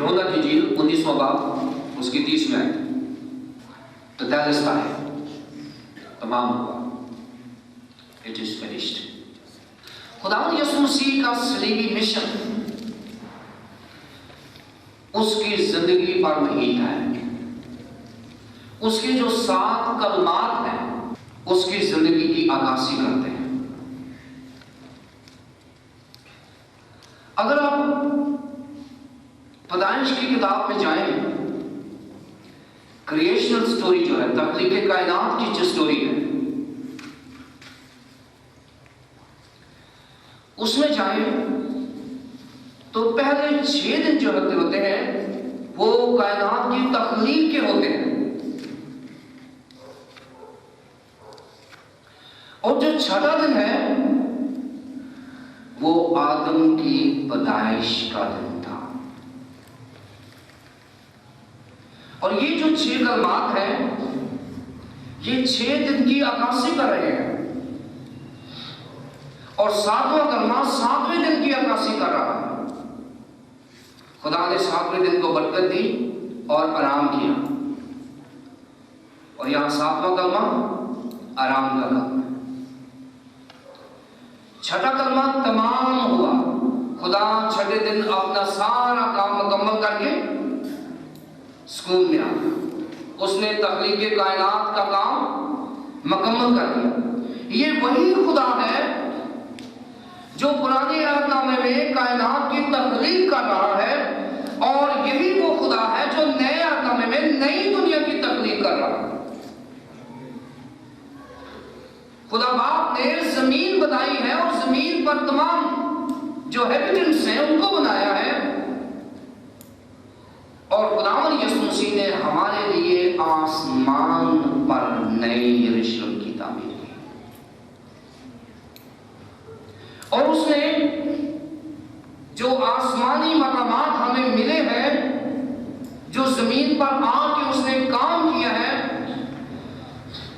यूहन्ना की इंजील 19वां बाब उसकी 30वीं आयत, तो तेजस्ता है, तमाम हुआ, इट इज फिनिश्ड। खुदावंद यीशु मसीह का सलीबी मिशन उसकी जिंदगी पर मुहित है। उसके जो 7 कलमात हैं उसकी जिंदगी की आकाशी करते हैं। अगर आप पैदाइश की किताब में जाएं, क्रिएशनल स्टोरी जो है, तख्लीक कायनात की जो स्टोरी है, उसमें जाएं तो पहले 6 दिन जो होते हैं वो कायनात की तख्लीक के होते हैं, और जो 6वां दिन है वो आदम की पैदाइश का दिन था। और ये जो 6 कलमात हैं ये 6 दिन की अक्कासी कर रहे हैं, और 7वां कलमा 7वें दिन की अक्कासी कर रहा है। खुदा ने 7वें दिन को बरकत दी और आराम किया, और यहां 7वां कलमा आराम का कलमा। 6वां कलमा तमाम हुआ। खुदा 6वें दिन अपना सारा काम मुकम्मल करके स्कूल में आ गया। उसने तख्लीक कायनात का काम मुकम्मल कर दिया। ये वही खुदा है जो पुराने अहदनामे में कायनात की तख्लीक कर रहा है, और यही वो खुदा है जो नए अहदनामे में नई दुनिया की तख्लीक कर रहा है। खुदा बाप ने जमीन बनाई है और जमीन पर तमाम जो हैबिटेंट्स हैं उनको बनाया है, और खुदावंद यीशु मसीह ने हमारे लिए आसमान पर नए यरूशलेम की तामीर की, और उसने जो आसमानी मकामात हमें मिले हैं, जो जमीन पर आके उसने काम किया है,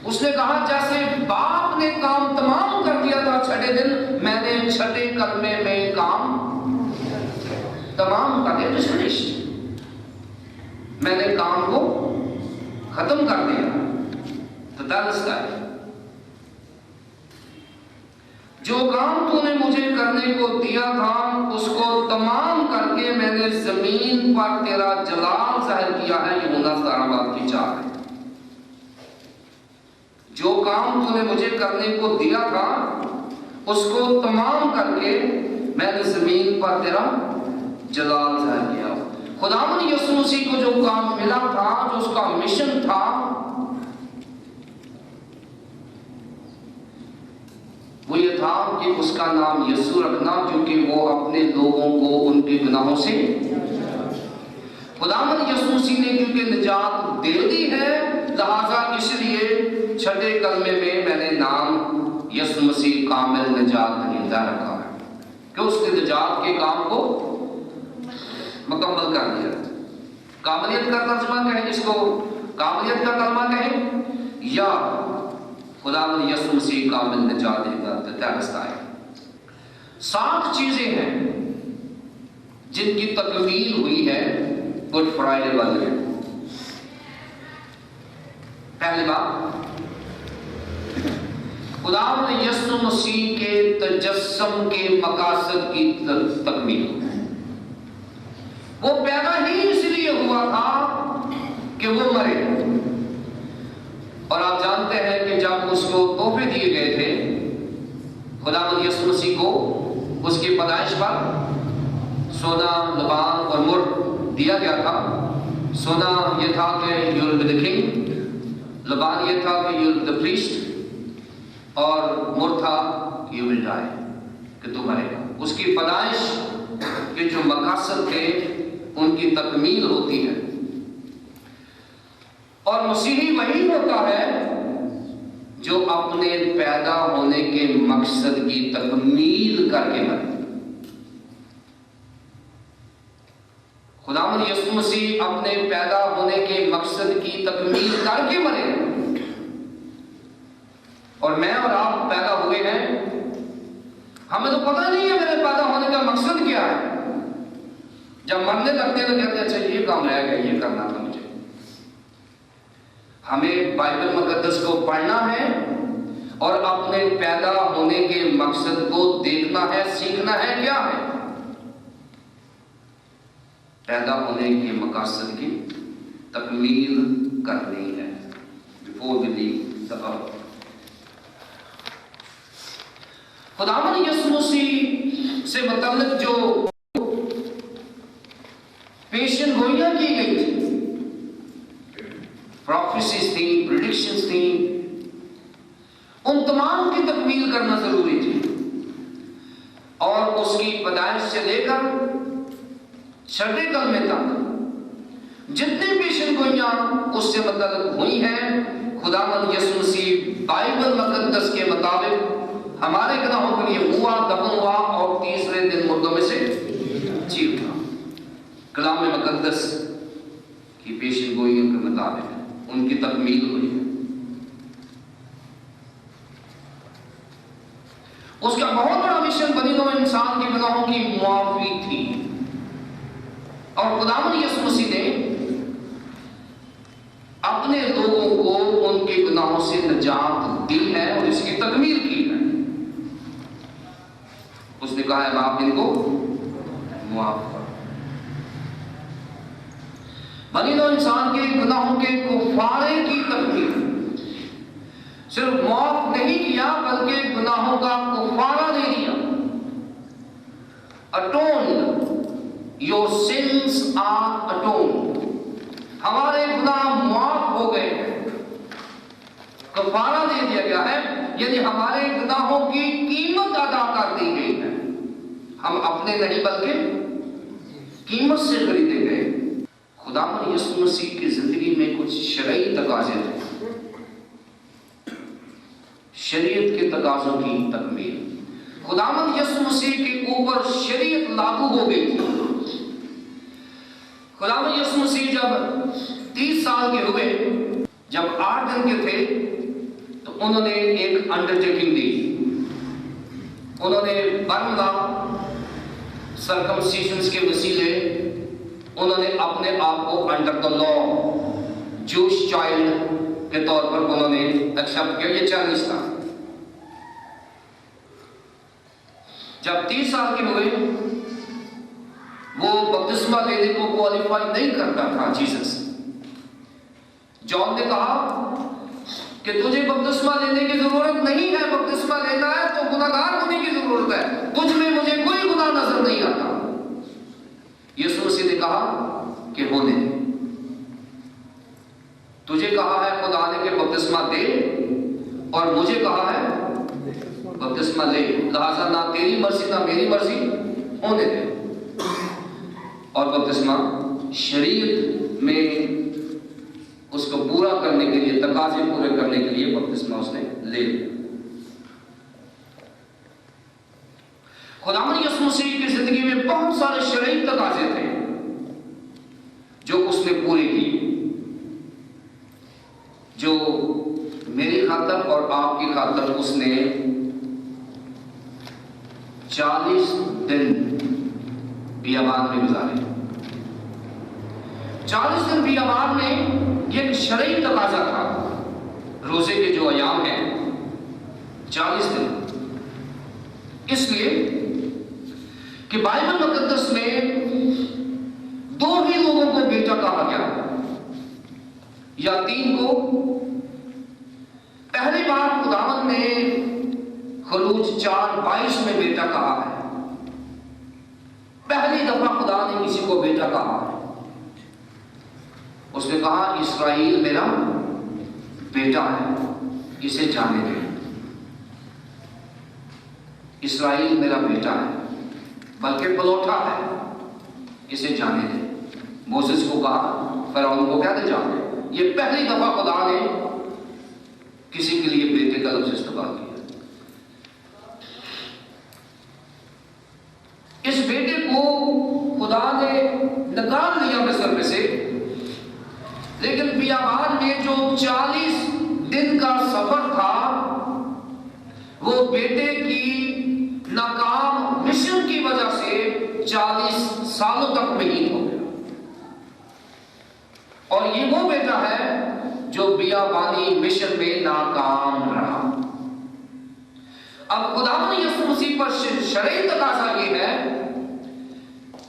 उसने कहा जैसे बाप ने काम तमाम कर दिया था 6वें दिन, मैंने 6वें कलमे में काम तमाम कर दिया, तो फिनिश्ड, मैंने काम को खत्म कर दिया। तो दैट्स दैट, जो काम तूने मुझे करने को दिया था उसको तमाम करके मैंने जमीन पर तेरा जलाल जाहिर किया है। यूहन्ना 17:4। जो काम तूने मुझे करने को दिया था उसको तमाम करके मैंने जमीन पर तेरा जलाल जाहिर किया। खुदावंद यीशु मसीह को जो काम मिला था, जो उसका मिशन था, वो ये था कि उसका नाम यीशु रखना, क्योंकि वो अपने लोगों को उनके गुनाहों से, खुदावंद यीशु मसीह ने क्योंकि निजात दे दी है, लिहाजा इसलिए 6वें कलमे में मैंने नाम यीशु मसीह कामिल निजात दहिंदा रखा है, कि उसने निजात के काम को मुकम्मल कर दिया। कामिलियत का तर्जुमा कहें, जिसको कामिलियत का कलमा कहें, या खुदावंद यीशु मसीह कामिल निजात देता है। 7 चीजें हैं जिनकी तकमील हुई है गुड फ्राइडे वाले दिन। पहली बात, खुदावंद यीशु मसीह के तजस्सुम के मकासद की तकमील। वो पैदा ही इसलिए हुआ था कि वो मरे, और आप जानते हैं कि जब उसको तोहफे दिए गए थे खुदावंद यीशु मसीह को, उसकी पैदाइश पर सोना, लबान और मुर दिया गया था। सोना ये था कि you will be the king, लबान ये था कि you will be the priest, और मुर था यू विल डाई, कि तू मरेगा। उसकी पैदाइश के जो मकासद थे उनकी तकमील होती है, और मसीही वही होता है जो अपने पैदा होने के मकसद की तकमील करके मरे। खुदावंद यीशु मसीह अपने पैदा होने के मकसद की तकमील करके मरे, और मैं और आप पैदा हुए हैं, हमें तो पता नहीं है मेरे पैदा होने का मकसद क्या है। जब मरने लगते हैं तो कहते हैं अच्छा ये काम रह गया, ये करना था मुझे। हमें बाइबल मुकद्दस को पढ़ना है और अपने पैदा होने के मकसद को देखना है, सीखना है। क्या है? पैदा होने के मकसद की तकमील करनी है before we leave the earth. खुदावंद यीशु मसीह से मतलब जो पेशन गोइयां की गई थी, प्रोफेसीज थी, प्रेडिक्शंस थी, उन तमाम की तकमील करना जरूरी थी। और उसकी पैदाइश से लेकर छठे कलमे तक जितनी पेशन गोइयां उससे मतलब हुई हैं, खुदावंद यीशु मसीह बाइबल मुकद्दस के मुताबिक हमारे गुनाहों के लिए हुआ, दफन हुआ और तीसरे दिन मुर्दों में से जी उठा। कलाम मुकद्दस की पेशन गोइयों के मुताबिक उनकी तकमील हुई है। उसका बहुत बड़ा मिशन बनी नौ इंसान के गुनाहों की मुआफी थी। और खुदावंद यीशु मसीह ने अपने लोगों को उनके गुनाहों से निजात दी है और इसकी तकमील की है। उसने कहा है आप इनको मुआफ करो। बनी नौ इंसान के गुनाहों के कुफारे की तकमील, सिर्फ माफ नहीं किया बल्कि गुनाहों का कुफारा दे दिया। Atoned, your sins are atoned, हमारे गुनाह माफ हो गए हैं, कफारा दे दिया गया है, यानी हमारे गुनाहों की कीमत अदा कर दी गई है। हम अपने नहीं बल्कि कीमत से खरीदे गए। खुदावंद यीशु मसीह की जिंदगी में कुछ शरई तकाजे थे, शरीयत के तकाजों की तकमील। खुदावंद यीशु मसीह के ऊपर शरीयत लागू हो गई थी। खुदावंद यीशु मसीह जब 30 साल के हुए, जब 8 दिन के थे, तो उन्होंने एक अंडरटेकिंग दी। उन्होंने बर्नबा सर्कमसिशंस के वसीले उन्होंने अपने आप को under the law Jewish child के तौर पर उन्होंने एक्सेप्ट किया। ये चैलेंज था। जब 30 साल के हुए, वो बपतिस्मा लेने को क्वालिफाई नहीं करता था जीसस। जॉन ने कहा कि तुझे बपतिस्मा लेने की जरूरत नहीं है, बपतिस्मा लेना है तो गुनाहगार होने की जरूरत है, तुझ में मुझे कोई गुनाह नजर नहीं आता। यीशु मसीह ने कहा कि होने दे, तुझे कहा है खुदा ने कि बपतिस्मा दे और मुझे कहा है बपतिस्मा ले, लिहाजा ना तेरी मर्जी ना मेरी मर्जी, होने दे। और बपतिस्मा शरीयत में उसको पूरा करने के लिए, तकाजे पूरे करने के लिए बपतिस्मा उसने ले लिया। खुदावंद यीशु मसीह की जिंदगी में बहुत सारे शरई तकाजे थे जो उसने पूरे किए, जो मेरी खातर और आपकी खातर उसने 40 दिन बियाबान में गुजारे। 40 दिन बियाबान में एक शरई तकाजा था, रोजे के जो अयाम हैं 40 दिन, इसलिए कि बाइबल मुकद्दस में 2 ही लोगों को बेटा कहा गया या 3 को। पहली बार खुदावंद ने खलूज 4:22 में बेटा कहा है। पहली दफा खुदा ने किसी को बेटा कहा है। उसने कहा इस्राएल मेरा बेटा है, इसे जाने दे। इस्राएल मेरा बेटा है, बल्कि पलौठा है, इसे जाने दे। मोसेस को कहा, फिरौन को कहते जाने। ये पहली दफा खुदा ने किसी के लिए बेटे का लफ्ज इस्तेमाल किया। इस बेटे को खुदा ने निकाल लिया मिस्र में से, लेकिन बियाबान में जो 40 दिन का सफर था, वो बेटे की नाकाम मिशन की वजह से 40 सालों तक शहीद हो गया। और ये वो बेटा है जो बियाबानी मिशन में नाकाम रहा। अब खुदावंद यीशु मसीह पर शरई तकाजा ये है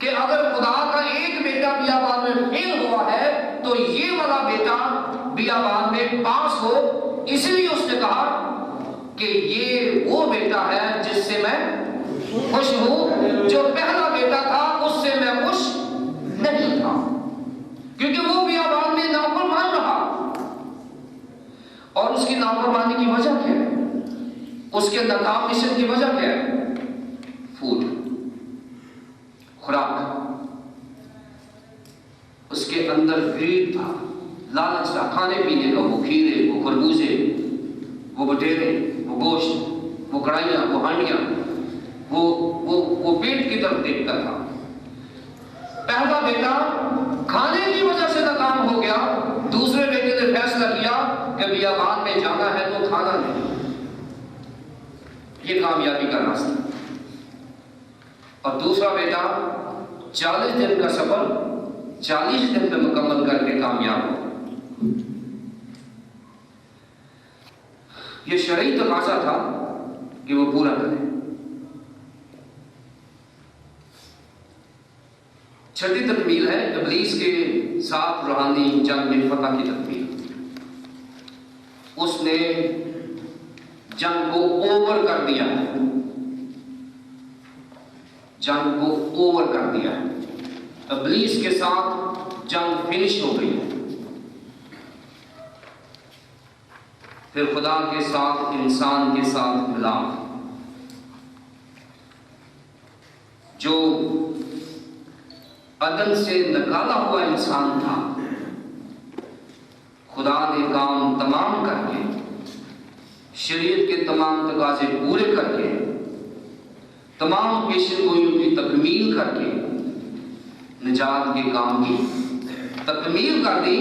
कि अगर खुदा का एक बेटा बियाबान में फेल हुआ है तो ये वाला बेटा बियाबान में पास हो। इसलिए उसने कहा कि ये वो बेटा है जिससे मैं खुश हूं। जो पहला बेटा था उससे मैं खुश नहीं था, क्योंकि वो बियाबान में नाफरमान रहा। और उसकी नाफरमानी की वजह क्या है? उसके नाकाम मिशन की वजह क्या है? फूड, खुराक। उसके अंदर ग्रीड था, लालच था, खाने पीने का। वो खीरे, वो खरबूजे, वो बटेरे, वो गोश्त, वो कढ़ाइयां, वो हांडियां, वो पेट की तरफ देखता था। पहला बेटा खाने की वजह से नाकाम हो गया। दूसरे बेटे ने फैसला किया कि बियाबान में जाना है तो खाना नहीं। ये कामयाबी का रास्ता। और दूसरा बेटा 40 दिन का सफर 40 दिन में मुकम्मल करके कामयाब हो। ये शरई तकाजा था कि वो पूरा करे। छठी तकमील है इब्लीस के साथ रूहानी जंग में फतह की तकमील। उसने जंग को ओवर कर दिया है, जंग को ओवर कर दिया है। इब्लीस के साथ जंग फिनिश हो गई है। फिर खुदा के साथ, इंसान के साथ मिलाप। जो अदन से निकाला हुआ इंसान था, खुदा ने काम तमाम करके, शरीयत के तमाम तकाजे पूरे करके, तमाम पेशेगोइयों की तकमील करके निजात के काम की तकमील कर दी।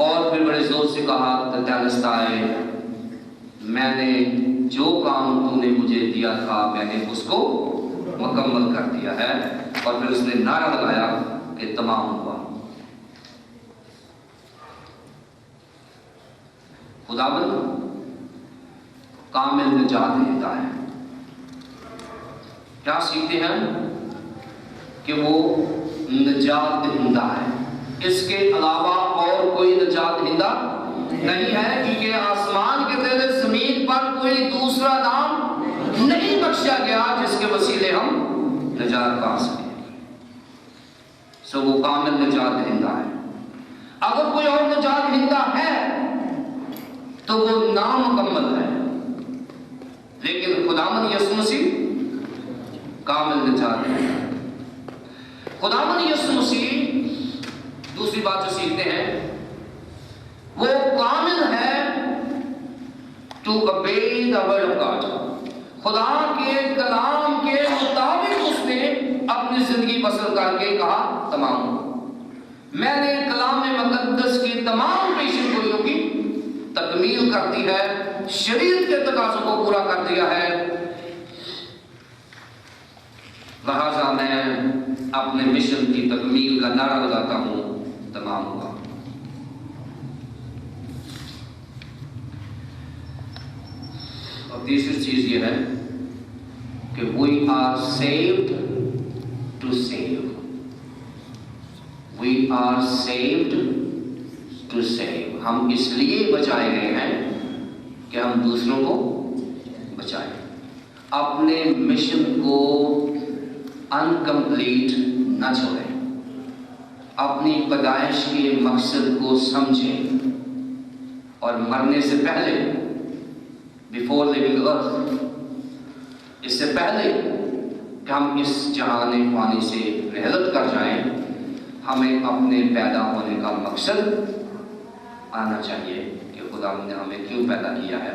और फिर बड़े जोर से कहा, ततेलस्ताए, मैंने जो काम तूने मुझे दिया था मैंने उसको मुकम्मल कर दिया है। और फिर उसने नारा लगाया कि तमाम हुआ। खुदावंद कामिल निजात देता है। क्या सीखते हैं? कि वो निजात दहिंदा है। इसके अलावा और कोई निजात दहिंदा नहीं है, क्योंकि आसमान के तेरे जमीन पर कोई दूसरा नाम नहीं बख्शा गया जिसके वसीले हम निजात पा सके। सो वो कामिल निजात दहिंदा है। अगर कोई और निजात दहिंदा है तो वो नामुकम्मल है, लेकिन खुदावंद यीशु मसीह कामिल निजात दहिंदा है। खुदावंद यीशु मसीह, दूसरी बात जो सीखते हैं, वो कामिल है to obey the word of God. खुदा के कलाम के मुताबिक उसने अपनी जिंदगी बसर करके कहा तमाम। मैंने कलाम मुकद्दस की तमाम पेशेगोइयों की तकमील कर दी है, शरीयत के तकाज़ों को पूरा कर दिया है। लिहाजा मैं अपने मिशन की तकमील का नारा लगाता हूं, तमाम हुआ। और तीसरी चीज ये है कि we are saved to save. We are saved to save. हम इसलिए बचाए गए हैं कि हम दूसरों को बचाएं, अपने मिशन को अनकंप्लीट न छोड़ें, अपनी पैदाइश के मकसद को समझें और मरने से पहले, बिफोर लिविंग अर्थ, इससे पहले कि हम इस जहाने पानी से रहलत कर जाएं, हमें अपने पैदा होने का मकसद आना चाहिए कि खुदा ने हमें क्यों पैदा किया है।